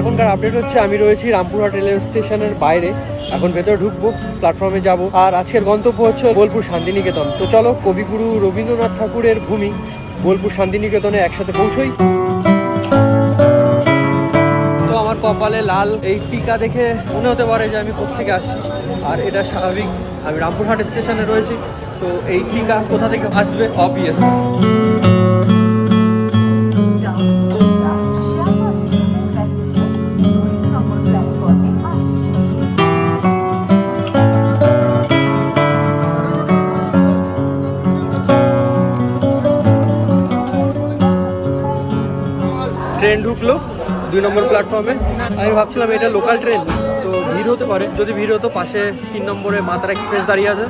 এখনকার আপডেট হচ্ছে আমি রয়েছি রামপুরহাট রেলওয়ে স্টেশনের বাইরে। এখন ভেতরে ঢুকবো, প্ল্যাটফর্মে যাব। আর আজকের গন্তব্য হচ্ছে বোলপুর শান্তিনিকেতন। তো চলো কবিগুরু রবীন্দ্রনাথ ঠাকুরের ভূমি বোলপুর শান্তিনিকেতনে একসাথে পৌঁছই। তো আমার কপালে লাল এই টিকা দেখে মনে হতে পারে যে আমি কোত্থেকে আসছি, আর এটা স্বাভাবিক, আমি রামপুরহাট স্টেশনে রয়েছি। তো এই টিকা কোথা থেকে আসবে অবভিয়াস। ট্রেন ঢুকলো 2 নম্বর প্ল্যাটফর্মে। আমি ভাবছিলাম এটা লোকাল ট্রেন, তো ভিড় হতে পারে। যদি ভিড় হতো, পাশে 3 নম্বরে মাতারা এক্সপ্রেস দাঁড়িয়ে আছে,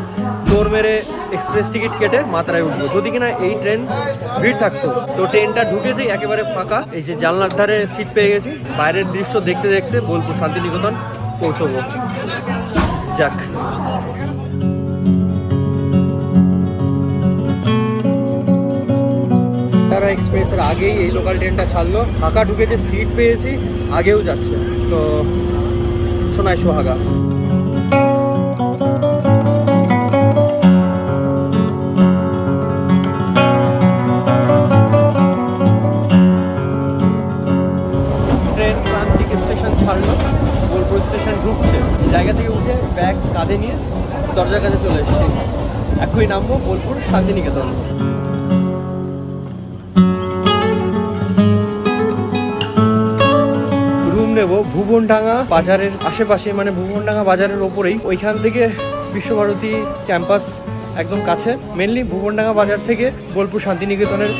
দৌড় মেরে এক্সপ্রেস টিকিট কেটে মাতারায় উঠবো। যদি কিনা এই ট্রেন ভিড় থাকতো। তো ট্রেনটা ঢুকেছে একেবারে ফাঁকা, এই যে জানলার ধারে সিট পেয়ে গেছি। বাইরের দৃশ্য দেখতে দেখতে বোলপুর শান্তিনিকেতন পৌঁছবো। যাক, এক্সপ্রেসের আগেই এই লোকাল ট্রেনটা ছাড়লো, ফাঁকা ঢুকেছে, সিট পেয়েছি, আগেও যাচ্ছে। তো সোনায় সোহাগা। ট্রেন প্রান্তিক স্টেশন ছাড়লো, বোলপুর স্টেশন ঢুকছে। জায়গা থেকে উঠে ব্যাগ কাঁধে নিয়ে দরজার কাছে চলে এসেছি। এখনই নামবো বোলপুর শান্তিনিকেতন। ভুবনডাঙ্গা বাজারের আশেপাশে, মানে ভুবনডাঙ্গা বাজারের ওপরেই। ওইখান থেকে বিশ্বভারতী ক্যাম্পাস একদম কাছে। মেনলি ভুবনডাঙ্গা বাজার থেকে বোলপুর শান্তিনিকেতনের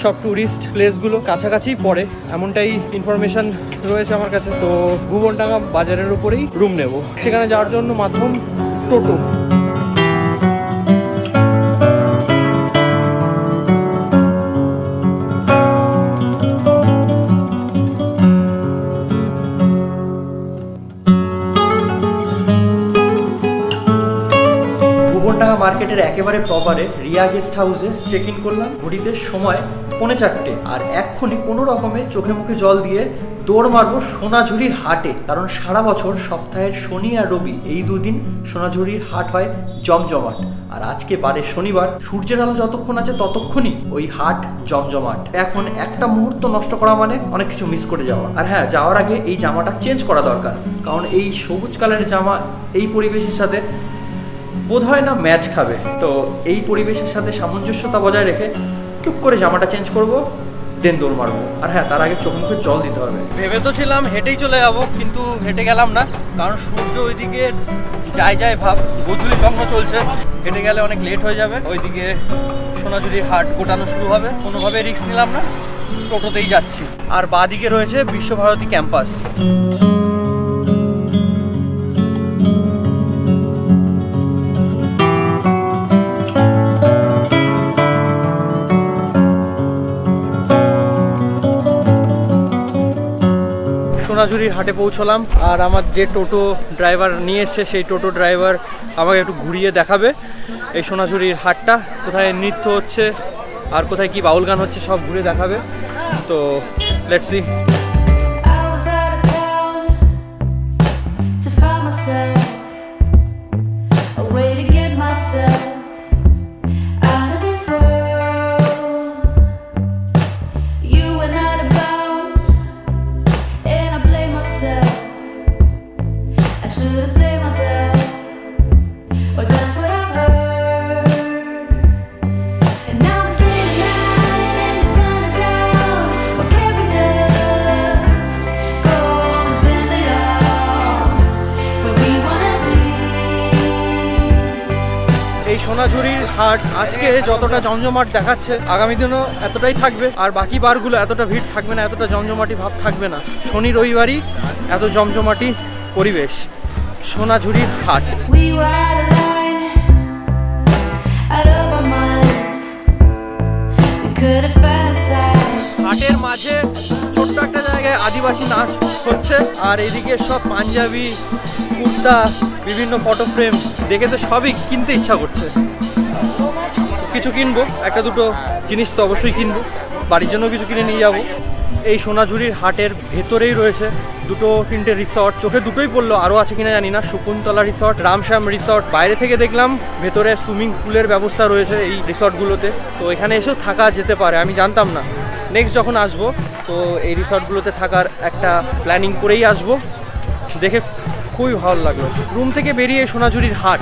সব ট্যুরিস্ট প্লেসগুলো কাছাকাছি পড়ে, এমনটাই ইনফরমেশন রয়েছে আমার কাছে। তো ভুবনডাঙ্গা বাজারের ওপরেই রুম নেব। সেখানে যাওয়ার জন্য মাধ্যম টোটো। মার্কেটের একেবারে প্রপারে রিয়া গেস্ট হাউসে চেক ইন করলাম। ঘড়িতে সময় 4:45, আর এক্ষুনি কোনো রকমে চোখে মুখে জল দিয়ে দৌড় মারবো সোনাঝুরির হাটে। কারণ সারা বছর সপ্তাহের শনি আর রবি এই 2 দিন সোনাঝুরির হাট হয় জমজমাট। আর আজকে বারে শনিবার, সূর্যের আলো যতক্ষণ আছে ততক্ষণই ওই হাট জমজমাট। এখন একটা মুহূর্ত নষ্ট করা মানে অনেক কিছু মিস করে যাওয়া। আর হ্যাঁ, যাওয়ার আগে এই জামাটা চেঞ্জ করা দরকার, কারণ এই সবুজ কালারের জামা এই পরিবেশের সাথে বোধ হয় না ম্যাচ খাবে। তো এই পরিবেশের সাথে সামঞ্জস্যতা বজায় রেখে চুপ করে জামাটা চেঞ্জ করব, দেন দৌড় মারবো। আর হ্যাঁ, তার আগে চোখ মুখে জল দিতে হবে। ভেবে তো ছিলাম হেঁটেই চলে যাবো, কিন্তু হেঁটে গেলাম না, কারণ সূর্য ওইদিকে যায় ভাব, গোধূলি লগ্ন চলছে। হেঁটে গেলে অনেক লেট হয়ে যাবে। ওইদিকে সোনাঝুরির হাট গোটানো শুরু হবে। কোনোভাবে রিস্ক নিলাম না, টোটোতেই যাচ্ছি। আর বাঁদিকে রয়েছে বিশ্বভারতী ক্যাম্পাস। সোনাঝুরির হাটে পৌঁছলাম, আর আমার যে টোটো ড্রাইভার নিয়ে এসছে সেই টোটো ড্রাইভার আমাকে একটু ঘুরিয়ে দেখাবে এই সোনাঝুরির হাটটা, কোথায় নৃত্য হচ্ছে আর কোথায় কি বাউল গান হচ্ছে, সব ঘুরে দেখাবে। তো লেটস সি। সোনাঝুরির হাট আজকে যতটা জমজমাট দেখাচ্ছে, আগামী দিনও এতটাই থাকবে। আর বাকি বারগুলো এতটা ভিড় থাকবে না, এতটা জমজমাটি ভাব থাকবে না। শনি রবিবারই এত জমজমাটি পরিবেশ সোনাঝুরির হাট। হাটের মাঝে ছোট্ট একটা জায়গায় আদিবাসী নাচ হচ্ছে, আর এদিকে সব পাঞ্জাবি, কুর্তা, বিভিন্ন ফটো ফ্রেম দেখে তো সবই কিনতে ইচ্ছা করছে। কিছু কিনবো, একটা দুটো জিনিস তো অবশ্যই কিনবো, বাড়ির জন্য কিছু কিনে নিয়ে যাবো। এই সোনাঝুরির হাটের ভেতরেই রয়েছে দুটো তিনটে রিসর্ট, চোখে দুটোই পড়লো, আরও আছে কিনা জানি না। Shakuntala resort, Ramshyam resort. বাইরে থেকে দেখলাম ভেতরে সুইমিং পুলের ব্যবস্থা রয়েছে এই রিসর্টগুলোতে, তো এখানে এসেও থাকা যেতে পারে, আমি জানতাম না। নেক্সট যখন আসবো তো এই রিসর্টগুলোতে থাকার একটা প্ল্যানিং করেই আসবো। দেখে খুবই ভালো লাগলো। রুম থেকে বেরিয়ে সোনাঝুরির হাট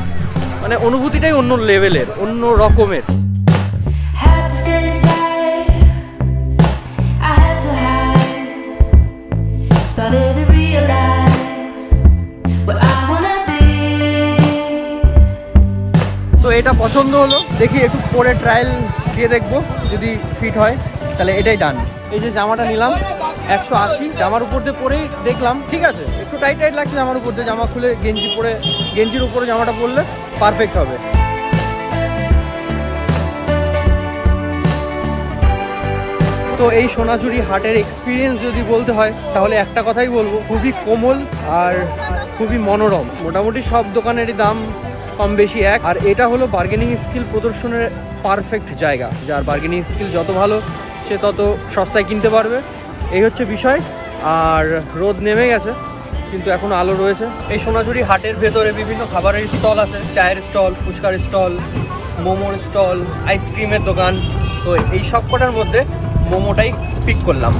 মানে অনুভূতিটাই অন্য লেভেলের, অন্য রকমের। তো এটা পছন্দ হলো, দেখি একটু পরে ট্রায়াল দিয়ে দেখবো, যদি ফিট হয় তাহলে এটাই ডান। এই যে জামাটা নিলাম 180, জামার উপর দিয়ে পরেই দেখলাম ঠিক আছে, একটু টাইট টাইট লাগছে জামার উপর দিয়ে, জামা খুলে গেঞ্জি পরে গেঞ্জির উপরে জামাটা পরলে পারফেক্ট হবে। তো এই সোনাঝুরি হাটের এক্সপিরিয়েন্স যদি বলতে হয় তাহলে একটা কথাই বলবো, খুবই কোমল আর খুবই মনোরম। মোটামুটি সব দোকানেরই দাম কম বেশি এক, আর এটা হলো বার্গেনিং স্কিল প্রদর্শনের পারফেক্ট জায়গা। যার বার্গেনিং স্কিল যত ভালো সে তত সস্তায় কিনতে পারবে, এই হচ্ছে বিষয়। আর রোদ নেমে গেছে কিন্তু এখনো আলো রয়েছে। এই সোনাঝুরি হাটের ভেতরে বিভিন্ন খাবারের স্টল আছে, চায়ের স্টল, ফুচকার স্টল, মোমোর স্টল, আইসক্রিমের দোকান। তো এই সব কটার মধ্যে মোমোটাই পিক করলাম।